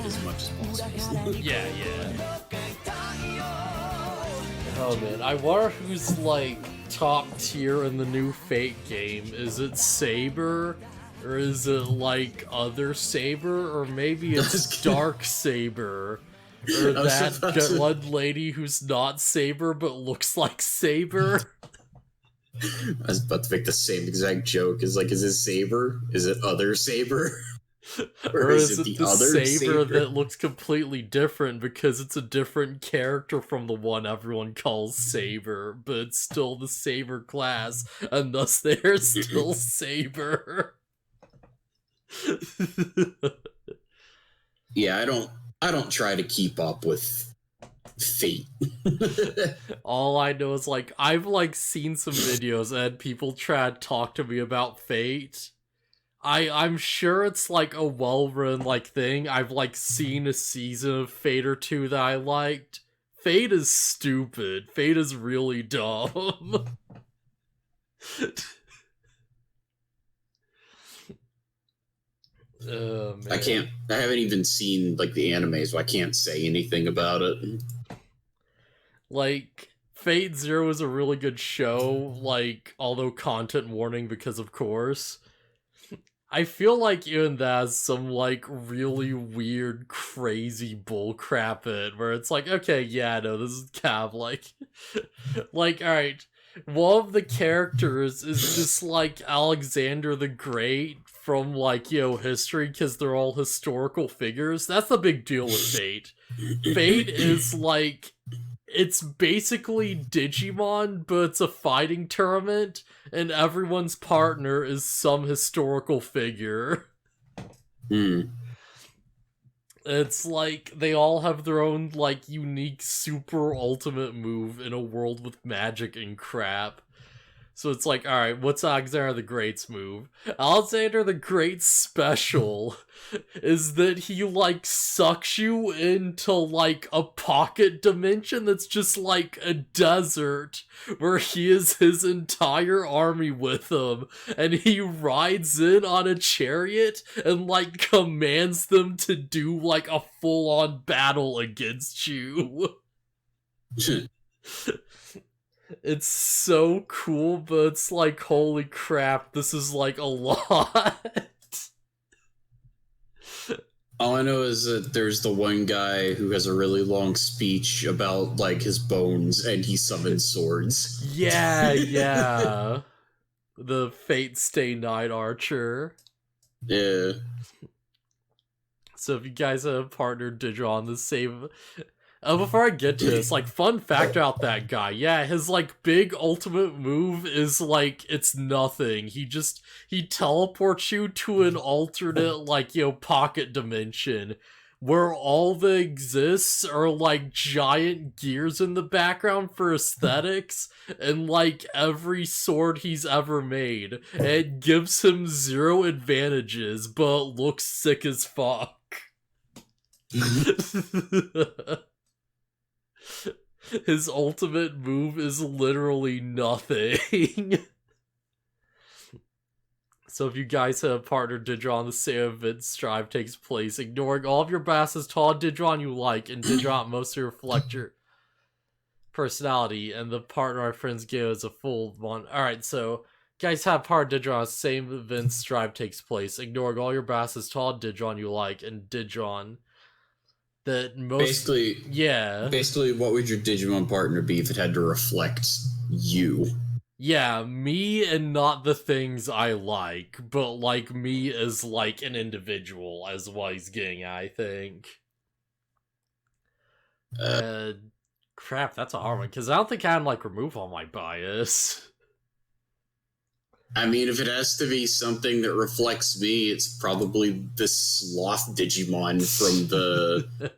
as much as possible. Yeah. Oh man, I wonder who's like top tier in the new Fate game. Is it Saber? Or is it like other Saber? Or maybe it's Dark Saber? Or that one lady who's not Saber but looks like Saber? I was about to make the same exact joke. Is it Saber? Is it other Saber? Or is it the other Saber that looks completely different because it's a different character from the one everyone calls Saber, but it's still the Saber class, and thus they're still Saber. Yeah, I don't try to keep up with Fate. All I know is like I've like seen some videos and people try to talk to me about Fate. I'm sure it's like a well-run like thing. I've like seen a season of Fate or two that I liked. Fate is stupid. Fate is really dumb. Oh, man. I haven't even seen like the anime, so I can't say anything about it. Like, Fate Zero is a really good show, like, although content warning because of course. I feel like even that has some, like, really weird, crazy bullcrap in it, where it's like, okay, yeah, no, this is kind of like... like, alright, one of the characters is just, like, Alexander the Great from, like, history, because they're all historical figures. That's the big deal with Fate. Fate is, like... It's basically Digimon, but it's a fighting tournament, and everyone's partner is some historical figure. It's like, they all have their own, like, unique super ultimate move in a world with magic and crap. So it's like, alright, what's Alexander the Great's move? Alexander the Great's special is that he, like, sucks you into, like, a pocket dimension that's just, like, a desert, where he has his entire army with him, and he rides in on a chariot and, like, commands them to do, like, a full-on battle against you. It's so cool, but it's like, holy crap, this is like a lot. All I know is that there's the one guy who has a really long speech about, like, his bones, and he summons swords. Yeah. The Fate Stay Night Archer. Yeah. So if you guys have partnered Digimon the same... before I get to this, like, fun fact about that guy. Yeah, his, like, big ultimate move is, like, it's nothing. He teleports you to an alternate, like, pocket dimension where all that exists are, like, giant gears in the background for aesthetics and, like, every sword he's ever made. And it gives him 0 advantages, but looks sick as fuck. His ultimate move is literally nothing. So if you guys have partnered Digimon, the same event Strive takes place, ignoring all of your basses, tall Digimon you like, and Digimon mostly reflect your personality, and the partner our friends give is a full one. Alright, so guys have partnered Digimon, the same event Strive takes place, ignoring all your basses, tall Digimon you like, and Digimon that most... Basically, what would your Digimon partner be if it had to reflect you? Yeah, me and not the things I like, but, like, me as, like, an individual, as what he's getting at, I think. Crap, that's a hard one, because I don't think I can, like, remove all my bias. I mean, if it has to be something that reflects me, it's probably the Sloth Digimon from the...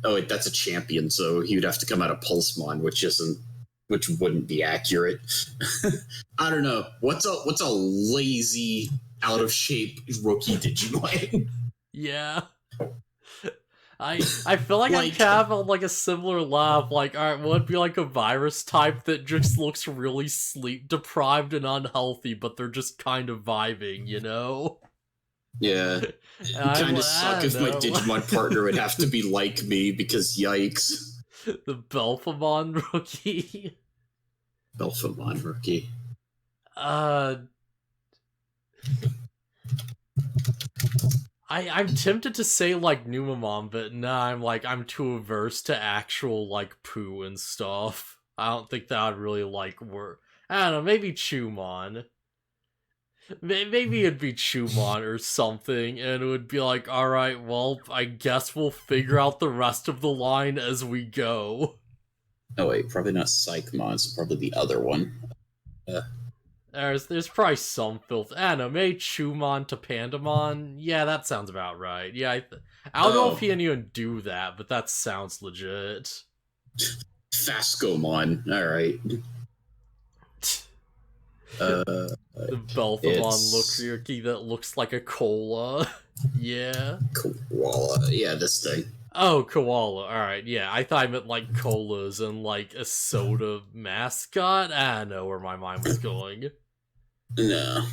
Oh, wait, that's a champion, so he would have to come out of Pulsemon, which wouldn't be accurate. I don't know. What's a lazy, out of shape rookie Digimon? Yeah. I feel like I have on, like, a similar laugh. Like, alright, would it be like a virus type that just looks really sleep deprived and unhealthy, but they're just kind of vibing, you know? Yeah. It kind of suck if my Digimon partner would have to be like me, because yikes. The BluFuzzyhat. BluFuzzyhat rookie. I'm tempted to say like Numamon, but nah, I'm too averse to actual like poo and stuff. I don't think that would really like work. I don't know, maybe Chumon. Maybe it'd be Chumon or something, and it would be like, alright, well, I guess we'll figure out the rest of the line as we go. Oh wait, probably not Psychmon, so probably the other one. There's probably some filth. I don't know, maybe Chumon to Pandamon? Yeah, that sounds about right. Yeah, I don't know if he can even do that, but that sounds legit. Phascomon, alright. The BaronvonCreepy rookie that looks like a cola. Yeah. Koala. Yeah, this thing. Oh, koala. Alright, yeah. I thought I meant like colas and like a soda mascot. I don't know where my mind was going. No.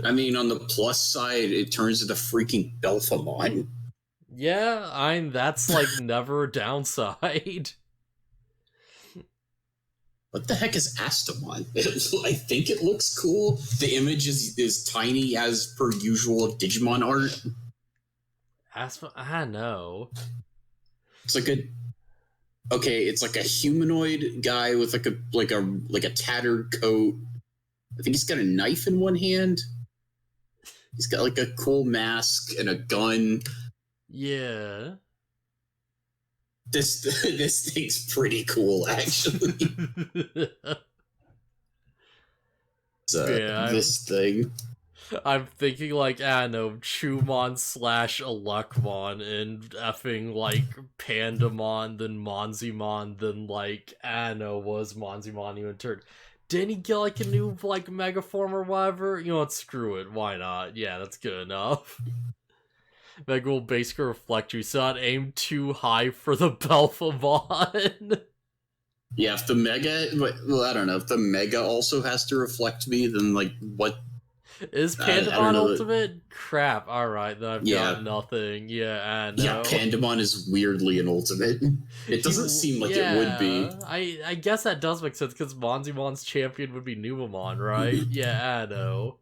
I mean, on the plus side, it turns into freaking Belphamon. Yeah, that's like never a downside. What the heck is Astamon? I think it looks cool. The image is tiny as per usual of Digimon art. I know. It's like it's like a humanoid guy with like a tattered coat. I think he's got a knife in one hand. He's got like a cool mask and a gun. Yeah. This thing's pretty cool, actually. This thing. I'm thinking like, I don't know, Chumon / Elecmon and effing like Pandamon, then Monzimon, then like, I don't know, was Monzimon even turned? Didn't he get like a new like mega form or whatever? You know what, screw it, why not? Yeah, that's good enough. Mega will basically reflect you, so not aim too high for the Belphamon. Yeah, if the Mega, well, I don't know, if the Mega also has to reflect me, then like what? Is Pandamon ultimate? Crap, alright, then I've got nothing. Yeah, I know. Yeah, Pandamon is weirdly an ultimate. It doesn't seem like it would be. I guess that does make sense, because Monzimon's champion would be Numamon, right? Yeah, I know.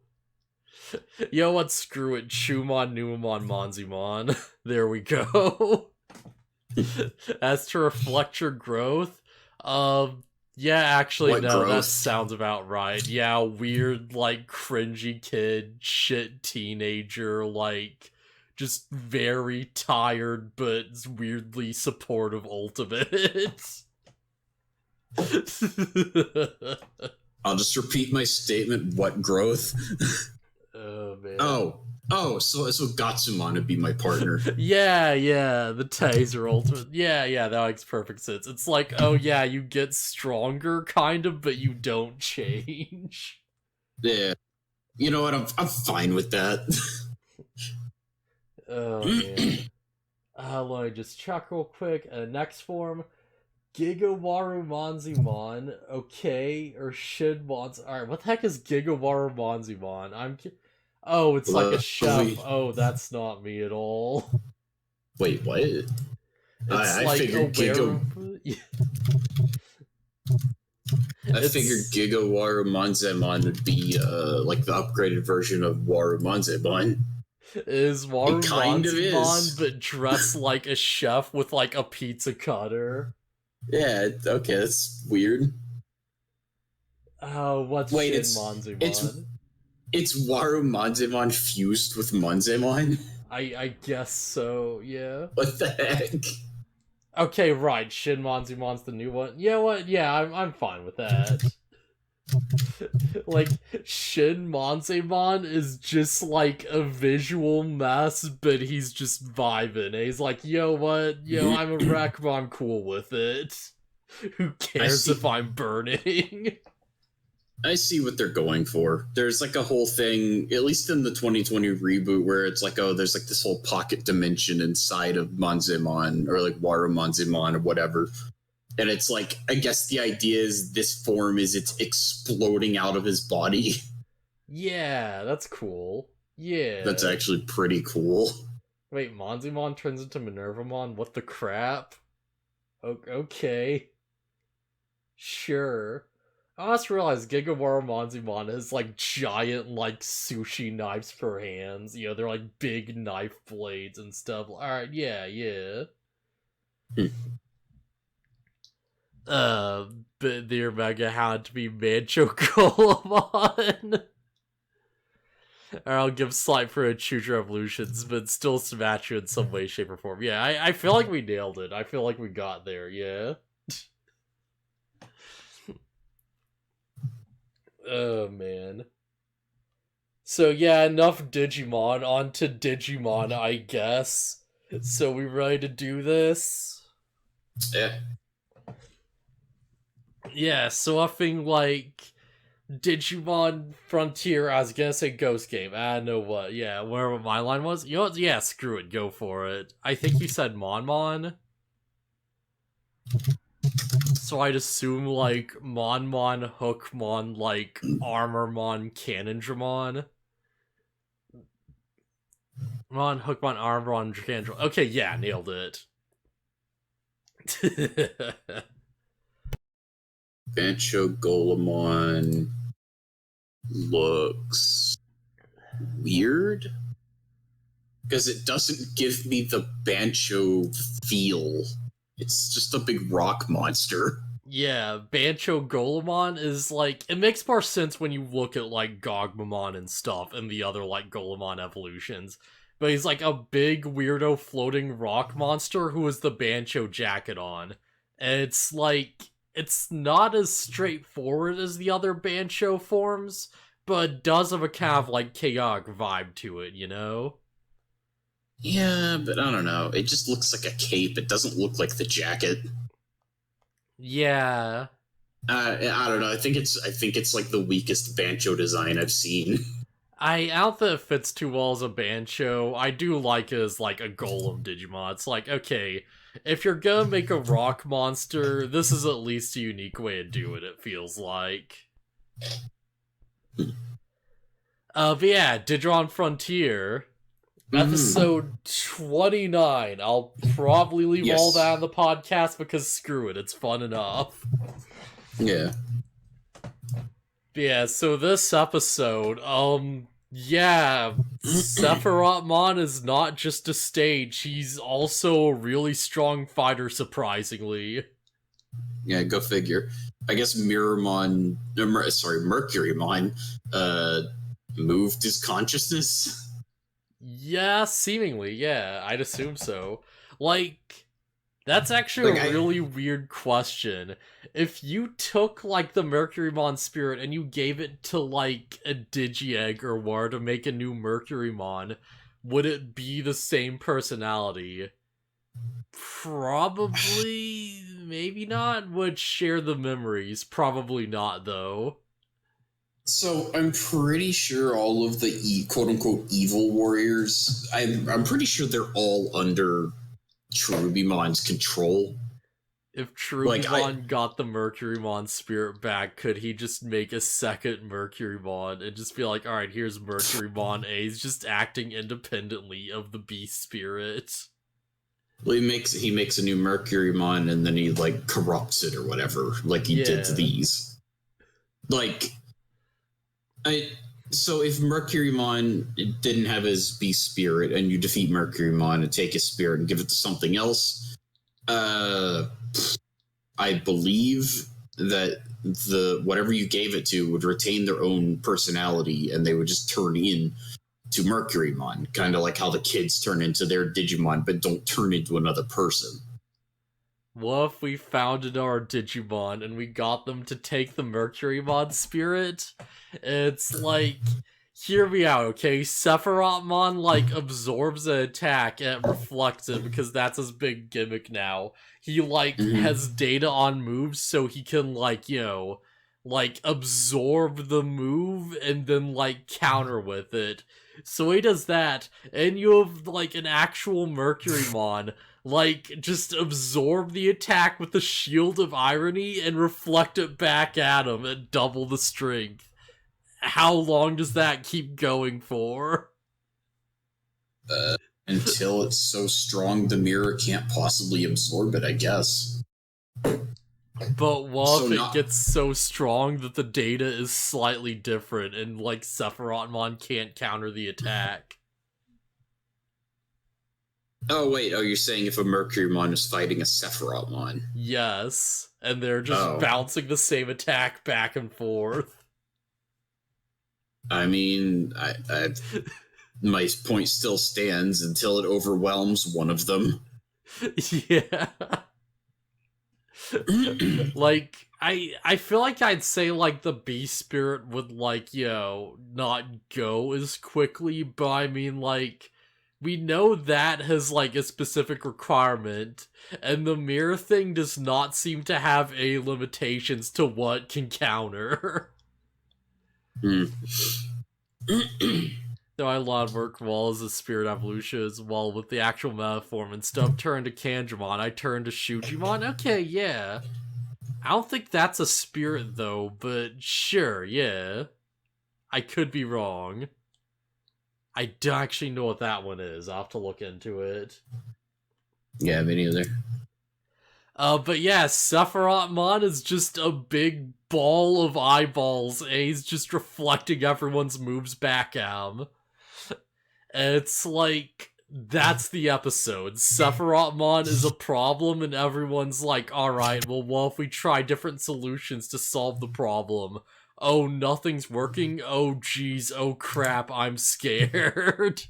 You know what, screw it, Chumon, Numamon, Monzimon. There we go. As to reflect your growth, yeah, actually, what no, growth? That sounds about right. Yeah, weird, like, cringy kid, shit teenager, like, just very tired, but weirdly supportive ultimates. I'll just repeat my statement, what growth? Oh, man. So Gatsumon would be my partner. Yeah, the Taser ultimate. Yeah, that makes perfect sense. It's like, oh yeah, you get stronger, kind of, but you don't change. Yeah. You know what, I'm fine with that. Oh, man. Let me just check real quick. Next form, Gigawaru Monzimon, okay, or Shinmon's. Alright, what the heck is Gigawaru Monzimon? Oh, it's like a chef. Oh, that's not me at all. Wait, what? I figured I figured Gigawaru Monzemon would be like the upgraded version of Waru Monzemon. Is Waru Monzemon, but dressed like a chef with like a pizza cutter. Yeah, okay, that's weird. Oh, what's Shin Monzemon? It's Waru Monzemon fused with Monzemon? I guess so, yeah. What the heck? Okay, right, Shin Monzemon's the new one. You know what? Yeah, I'm fine with that. Like, Shin Monzemon is just like a visual mess, but he's just vibing. And he's like, yo, what? Yo, I'm a wreck, but I'm cool with it. Who cares if I'm burning? I see what they're going for. There's like a whole thing, at least in the 2020 reboot, where it's like, oh, there's like this whole pocket dimension inside of Monzemon, or like Waru Monzemon, or whatever. And it's like, I guess the idea is this form is it's exploding out of his body. Yeah, that's cool. Yeah. That's actually pretty cool. Wait, Monzimon turns into Minervamon? What the crap? Okay. Sure. I just realized Gigawaru Monzimon is like giant, like sushi knives for hands. You know, they're like big knife blades and stuff. Alright, yeah. Uh, but the Omega had to be Mancho Golemon. Or I'll give slight for a Choose Revolutions, but still smash you in some way, shape, or form. Yeah, I feel like we nailed it. I feel like we got there, yeah. Oh, man. So yeah, enough Digimon. On to Digimon, I guess. So we ready to do this? Yeah. Yeah, so I think like Digimon Frontier, I was gonna say Ghost Game. I know what, yeah, wherever my line was. You know what? Yeah, screw it, go for it. I think you said Monmon. So I'd assume like Monmon, Hookmon, like Armormon, Cannondramon. Mon, Hookmon, Armormon, Cannondramon. Okay, yeah, nailed it. Bancho Golemon looks weird because it doesn't give me the Bancho feel. It's just a big rock monster. Yeah, Bancho Golemon is like, it makes more sense when you look at like Gogmamon and stuff and the other like Golemon evolutions. But he's like a big weirdo floating rock monster who has the Bancho jacket on. And it's like, it's not as straightforward as the other Bancho forms, but it does have a kind of like chaotic vibe to it, you know? Yeah, but I don't know. It just looks like a cape. It doesn't look like the jacket. Yeah. I don't know. I think it's like the weakest Bancho design I've seen. I don't think it fits too well as a Bancho. I do like it as like a Golem Digimon. It's like, okay, if you're gonna make a rock monster, this is at least a unique way to do it, it feels like. But yeah, Digimon Frontier, episode 29. I'll probably leave all Yes. that on the podcast because screw it, it's fun enough. Yeah. Yeah, so this episode, yeah, Sephirothmon is not just a stage, he's also a really strong fighter, surprisingly. Yeah, go figure. I guess Mercurymon, moved his consciousness. Yeah, seemingly, yeah, I'd assume so. Like, that's actually a really weird question. If you took, like, the Mercurymon spirit and you gave it to, like, a Digi-Egg or war to make a new Mercurymon, would it be the same personality? Probably, maybe not. Would share the memories? Probably not, though. So I'm pretty sure all of the quote-unquote evil warriors, I'm pretty sure they're all under Cherubimon's control. If Cherubimon got the Mercurymon spirit back, could he just make a second Mercurymon and just be like, alright, here's Mercurymon A, he's just acting independently of the beast spirit? Well, he makes a new Mercurymon and then he like corrupts it or whatever, like he did to these. Like, so if Mercurymon didn't have his beast spirit and you defeat Mercurymon and take his spirit and give it to something else, I believe that the whatever you gave it to would retain their own personality and they would just turn in to Mercurymon, kind of like how the kids turn into their Digimon but don't turn into another person. What if we founded our Digimon and we got them to take the Mercurymon spirit? It's like, hear me out, okay? Sephirothmon, like, absorbs an attack and reflects it because that's his big gimmick now. He, like, has data on moves so he can, like, you know, like, absorb the move and then, like, counter with it. So he does that, and you have, like, an actual Mercurymon, like, just absorb the attack with the Shield of Irony and reflect it back at him at double the strength. how long does that keep going for? Until it's so strong the mirror can't possibly absorb it, I guess. But what So if it not- gets so strong that the data is slightly different and, like, Sephirothmon can't counter the attack? Oh, wait. Oh, you're saying if a Mercurymon is fighting a Sephirothmon? Yes. And they're just bouncing the same attack back and forth. I mean, my point still stands until it overwhelms one of them. Yeah. Like, I feel like I'd say, like, the Beast Spirit would, like, you know, not go as quickly, but I mean, like, we know that has, like, a specific requirement, and the mirror thing does not seem to have any limitations to what can counter. Though I love work well as a spirit evolution as well with the actual meta form and stuff. Turn to Kanjamon, I turn to Shujimon. Okay, yeah. I don't think that's a spirit though, but sure, yeah. I could be wrong. I don't actually know what that one is. I'll have to look into it. Yeah, me neither. But yeah, Sephirothmon is just a big ball of eyeballs, and he's just reflecting everyone's moves back at him. And it's like, that's the episode. Sephirothmon is a problem, and everyone's like, alright, well, what if we try different solutions to solve the problem? Oh, nothing's working? Oh, jeez, oh crap, I'm scared.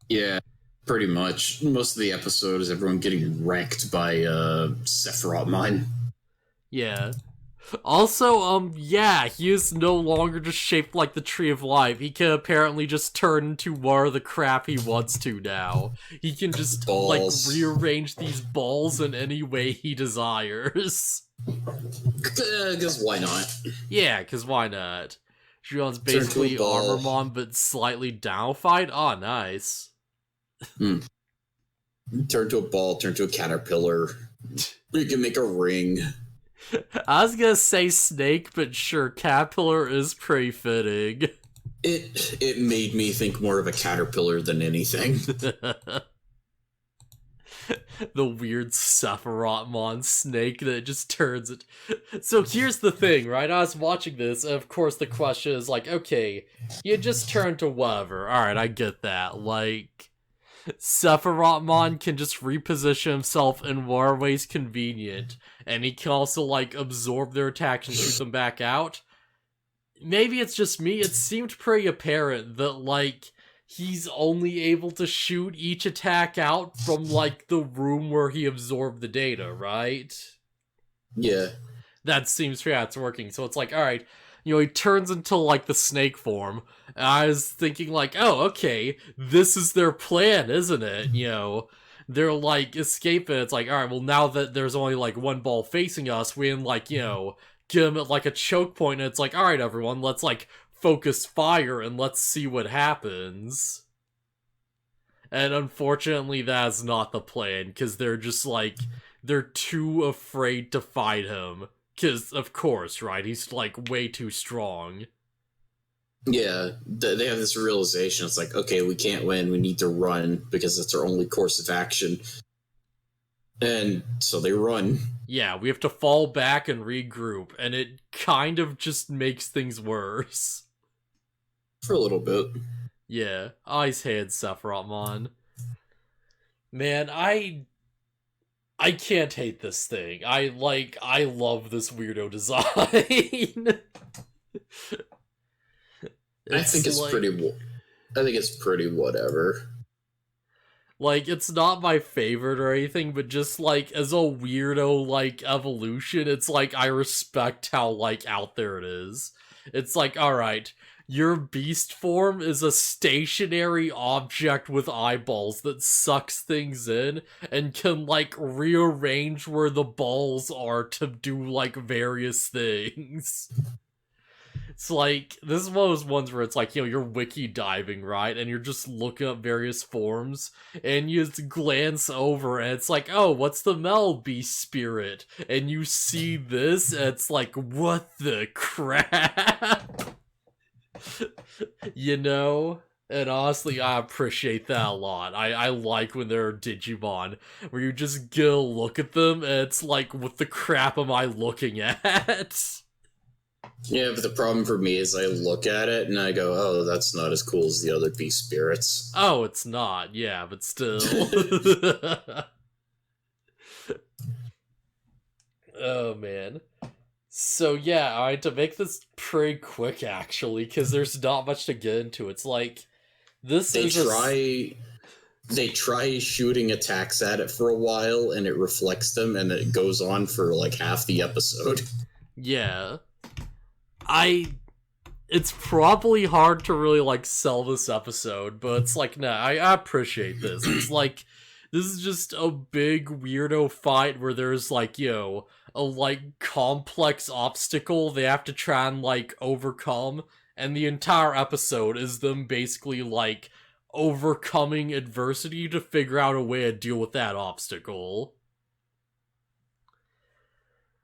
Yeah, pretty much. Most of the episode is everyone getting wrecked by Sephirothmon. Yeah. Also, yeah, he is no longer just shaped like the Tree of Life. He can apparently just turn into more of the crap he wants to now. He can just, balls. like, rearrange these balls in any way he desires. Because why not? Yeah, because why not? Juon's basically Armormon, but slightly downfied? Aw, nice. Turn to a ball, turn to a caterpillar. You can make a ring. I was gonna say snake, but sure, caterpillar is pretty fitting. It made me think more of a caterpillar than anything. The weird Sephirothmon snake that just turns it. So here's the thing, right? I was watching this, and of course the question is like, okay, you just turn to whatever. Alright, I get that. Like, Sephirothmon can just reposition himself in more ways convenient, and he can also, like, absorb their attacks and shoot them back out. Maybe it's just me, it seemed pretty apparent that, like, he's only able to shoot each attack out from, like, the room where he absorbed the data, right? Yeah. That seems, yeah, it's working. So it's like, alright, you know, he turns into, like, the snake form. And I was thinking, like, oh, okay, this is their plan, isn't it? You know, they're, like, escaping. It's like, alright, well, now that there's only, like, one ball facing us, we can, like, you know, get him at, like, a choke point, and it's like, alright, everyone, let's, like, focus fire and let's see what happens. And unfortunately, that's not the plan, because they're just, like, they're too afraid to fight him. Because, of course, right, he's, like, way too strong. Yeah, they have this realization. It's like, okay, we can't win. We need to run because that's our only course of action. And so they run. Yeah, we have to fall back and regroup, and it kind of just makes things worse. For a little bit. Yeah, Ice Head Sephirothmon. Man, I can't hate this thing. I love this weirdo design. I think it's pretty whatever. Like, it's not my favorite or anything, but just, like, as a weirdo, like, evolution, it's like, I respect how, like, out there it is. It's like, alright, your beast form is a stationary object with eyeballs that sucks things in and can, like, rearrange where the balls are to do, like, various things. It's like, this is one of those ones where it's like, you know, you're wiki diving, right? And you're just looking up various forms, and you just glance over, and it's like, oh, what's the Mel Beast spirit? And you see this, and it's like, what the crap? You know? And honestly, I appreciate that a lot. I like when there are Digimon where you just go look at them and it's like, what the crap am I looking at? Yeah, but the problem for me is I look at it and I go, oh, that's not as cool as the other beast spirits. Oh, it's not. Yeah, but still. Oh, man. So yeah, I had to make this pretty quick actually, because there's not much to get into. It's like this They is they try shooting attacks at it for a while and it reflects them and it goes on for like half the episode. yeah. I it's probably hard to really like sell this episode, but it's like nah, I appreciate this. It's like this is just a big weirdo fight where there's like, a like complex obstacle they have to try and like overcome, and the entire episode is them basically like overcoming adversity to figure out a way to deal with that obstacle.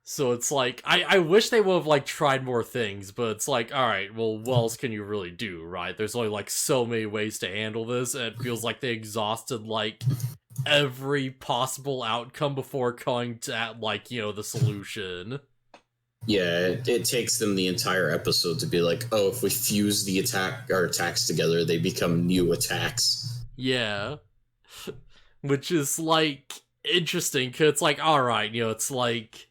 So it's like, I wish they would have like tried more things, but it's like, alright, well, what else can you really do, right? There's only like so many ways to handle this, and it feels like they exhausted like every possible outcome before coming to like, the solution. Yeah, it takes them the entire episode to be like, oh, if we fuse our attacks together, they become new attacks. Yeah. Which is like interesting, because it's like, alright, it's like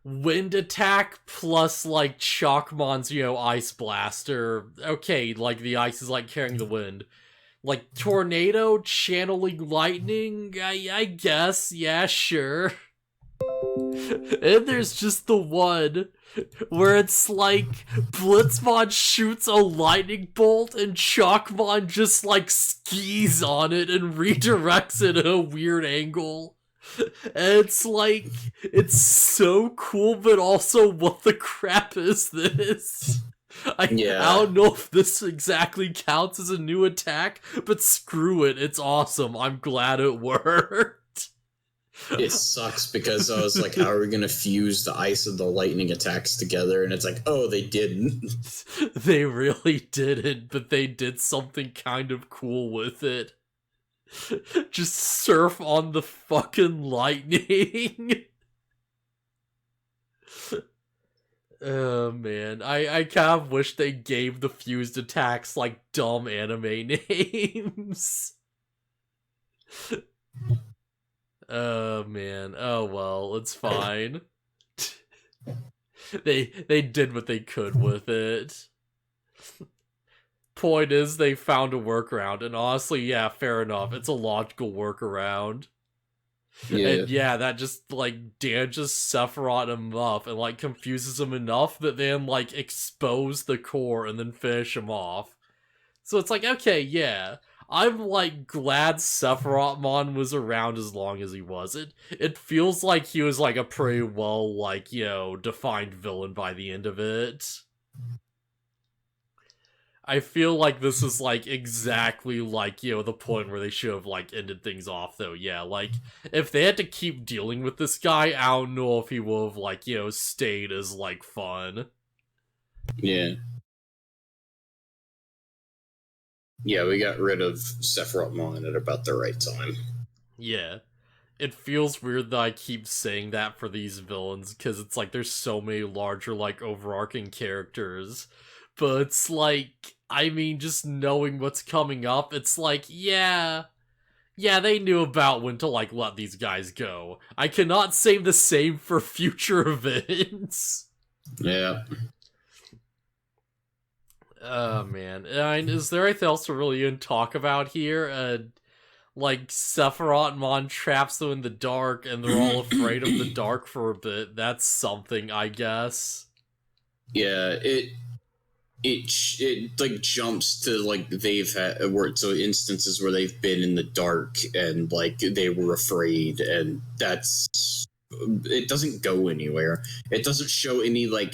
wind attack plus like Chalkmon's, ice blaster. Okay, like the ice is like carrying the wind. Like tornado channeling lightning, I guess, yeah, sure. And there's just the one where it's like Blitzmon shoots a lightning bolt and Chalkmon just like skis on it and redirects it at a weird angle. And it's like, it's so cool, but also, what the crap is this? I don't know if this exactly counts as a new attack, but screw it, it's awesome. I'm glad it worked. It sucks because I was like, how are we going to fuse the ice and the lightning attacks together? And it's like, oh, they didn't. They really didn't, but they did something kind of cool with it. Just surf on the fucking lightning. Oh man, I kind of wish they gave the fused attacks like dumb anime names. Oh man, oh well, it's fine. They did what they could with it. Point is, they found a workaround, and honestly, yeah, fair enough. It's a logical workaround. Yeah. And yeah, that just, like, damages Sephiroth enough and, like, confuses him enough that then, like, expose the core and then finish him off. So it's like, okay, yeah. I'm, like, glad Sephirothmon was around as long as he was. It feels like he was, like, a pretty well, like, defined villain by the end of it. I feel like this is, like, exactly, like, the point where they should have, like, ended things off, though. Yeah, like, if they had to keep dealing with this guy, I don't know if he would have, like, stayed as, like, fun. Yeah. Yeah, we got rid of Sephirothmon at about the right time. Yeah. It feels weird that I keep saying that for these villains, because it's like there's so many larger, like, overarching characters. But it's like, I mean, just knowing what's coming up, it's like, yeah, they knew about when to, like, let these guys go. I cannot say the same for future events. Yeah. Oh, man. Is there anything else to really even talk about here? Like, Sephirothmon traps them in the dark, and they're all afraid of the dark for a bit. That's something, I guess. Yeah, it like jumps to like they've had instances where they've been in the dark and like they were afraid, and it doesn't go anywhere. It doesn't show any like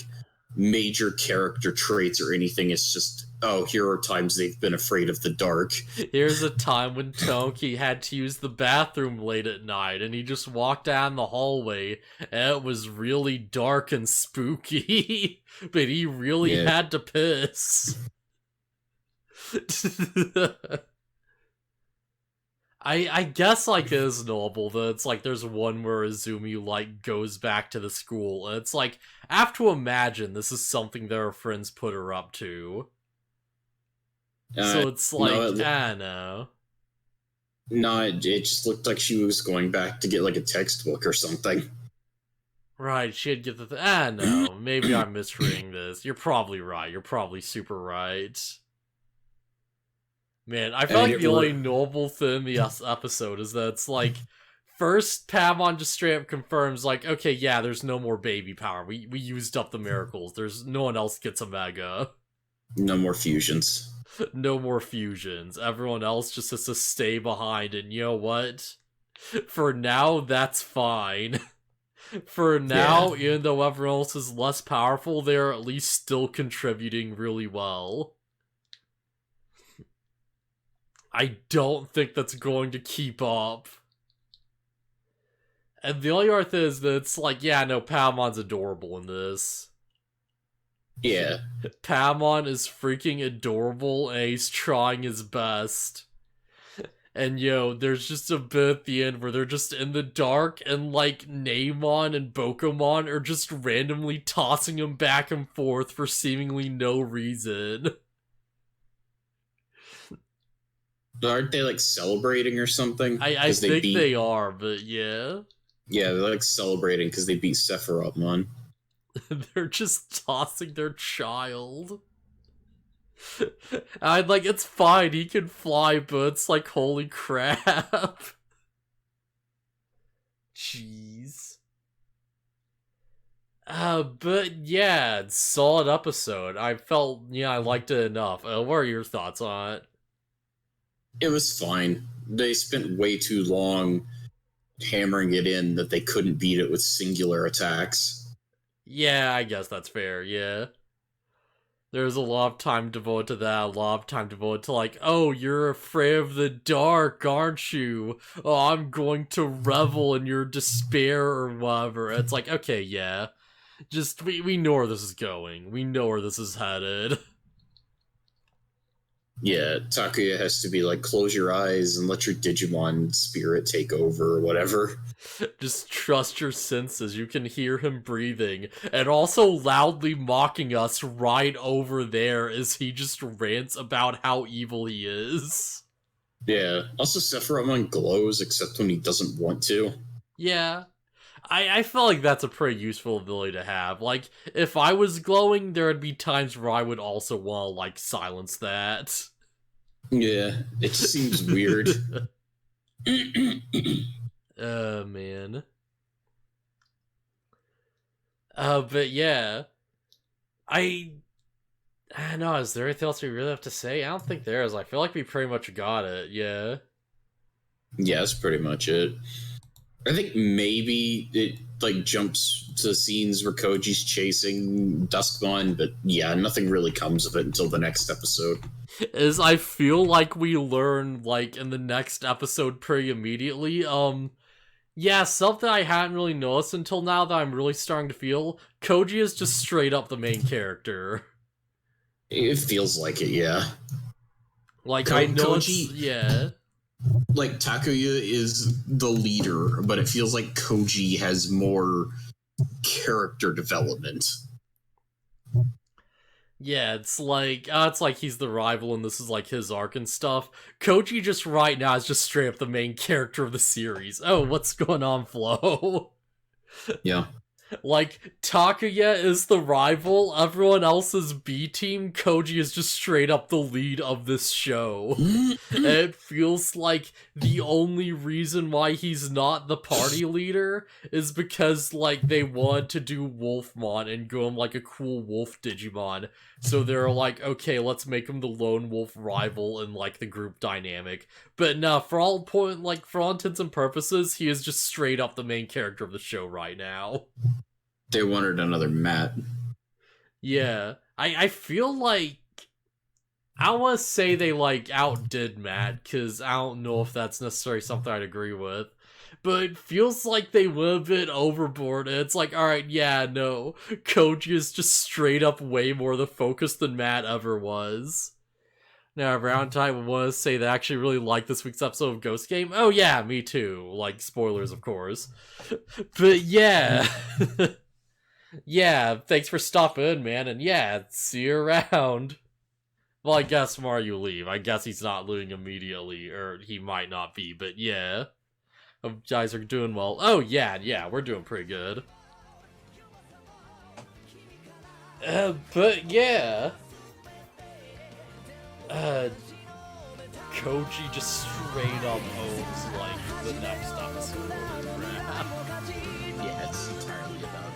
major character traits or anything. It's just, oh, here are times they've been afraid of the dark. Here's a time when Toki had to use the bathroom late at night, and he just walked down the hallway, and it was really dark and spooky, but he really had to piss. I guess like it is noble that it's like there's one where Izumi like goes back to the school and it's like I have to imagine this is something that her friends put her up to. So it's no, like I don't know. no, it just looked like she was going back to get like a textbook or something. Right, she'd get the I don't know. Maybe I'm misreading this. You're probably right. You're probably super right. Man, I feel like the only noble thing in the episode is that it's like, first, Pavon just straight up confirms, like, okay, yeah, there's no more baby power. We used up the miracles. There's no one else gets a mega. No more fusions. No more fusions. Everyone else just has to stay behind, and you know what? For now, that's fine. For now, even though everyone else is less powerful, they're at least still contributing really well. I don't think that's going to keep up. And the only part is that it's like, yeah, no, Palmon's adorable in this. Yeah. Palmon is freaking adorable and he's trying his best. And there's just a bit at the end where they're just in the dark and like Neymon and Bokomon are just randomly tossing him back and forth for seemingly no reason. Aren't they like celebrating or something? I think they are, but yeah. Yeah, they're like celebrating because they beat Sephirothmon. They're just tossing their child. I'm like, it's fine, he can fly, but it's like, holy crap. Jeez. But yeah, solid episode. I felt, I liked it enough. What are your thoughts on it? It was fine. They spent way too long hammering it in that they couldn't beat it with singular attacks. Yeah, I guess that's fair, yeah. There's a lot of time devoted to that, a lot of time devoted to like, oh, you're afraid of the dark, aren't you? Oh, I'm going to revel in your despair or whatever. It's like, okay, yeah. Just, we know where this is going. We know where this is headed. Yeah, Takuya has to be like, close your eyes and let your Digimon spirit take over or whatever. Just trust your senses. You can hear him breathing. And also loudly mocking us right over there as he just rants about how evil he is. Yeah. Also, Sephirothmon glows except when he doesn't want to. Yeah. I feel like that's a pretty useful ability to have. Like, if I was glowing, there would be times where I would also want to, like, silence that. Yeah, it just seems weird. Man. But yeah. I don't know, is there anything else we really have to say? I don't think there is. I feel like we pretty much got it, yeah. Yeah, that's pretty much it. I think maybe it like jumps to scenes where Koji's chasing Duskmon, but yeah, nothing really comes of it until the next episode. I feel like we learn like in the next episode pretty immediately. Yeah, something I hadn't really noticed until now that I'm really starting to feel. Koji is just straight up the main character. It feels like it, yeah. Like I know Koji, yeah. Like Takuya is the leader, but it feels like Koji has more character development. Yeah, it's like he's the rival and this is like his arc and stuff. Koji just right now is just straight up the main character of the series. Oh, what's going on, Flo? Yeah. Like, Takuya is the rival, everyone else is B team, Koji is just straight up the lead of this show. And it feels like the only reason why he's not the party leader is because, like, they wanted to do Wolfmon and give him, like, a cool wolf Digimon. So they're like, okay, let's make him the lone wolf rival in, like, the group dynamic. But no, for all intents and purposes, he is just straight up the main character of the show right now. They wanted another Matt. Yeah. I feel like I don't want to say they like outdid Matt, because I don't know if that's necessarily something I'd agree with. But it feels like they went a bit overboard, and it's like, alright, yeah, no. Koji is just straight up way more the focus than Matt ever was. Now, around time, I want to say that I actually really liked this week's episode of Ghost Game. Oh yeah, me too. Like, spoilers, of course. But yeah. Yeah, thanks for stopping in, man, and yeah, see you around. Well, I guess Mario leave. I guess he's not leaving immediately, or he might not be, but yeah. Hope you guys are doing well. Oh yeah, we're doing pretty good. But yeah. Koji just straight up owns, like, the next episode. Yeah, it's entirely about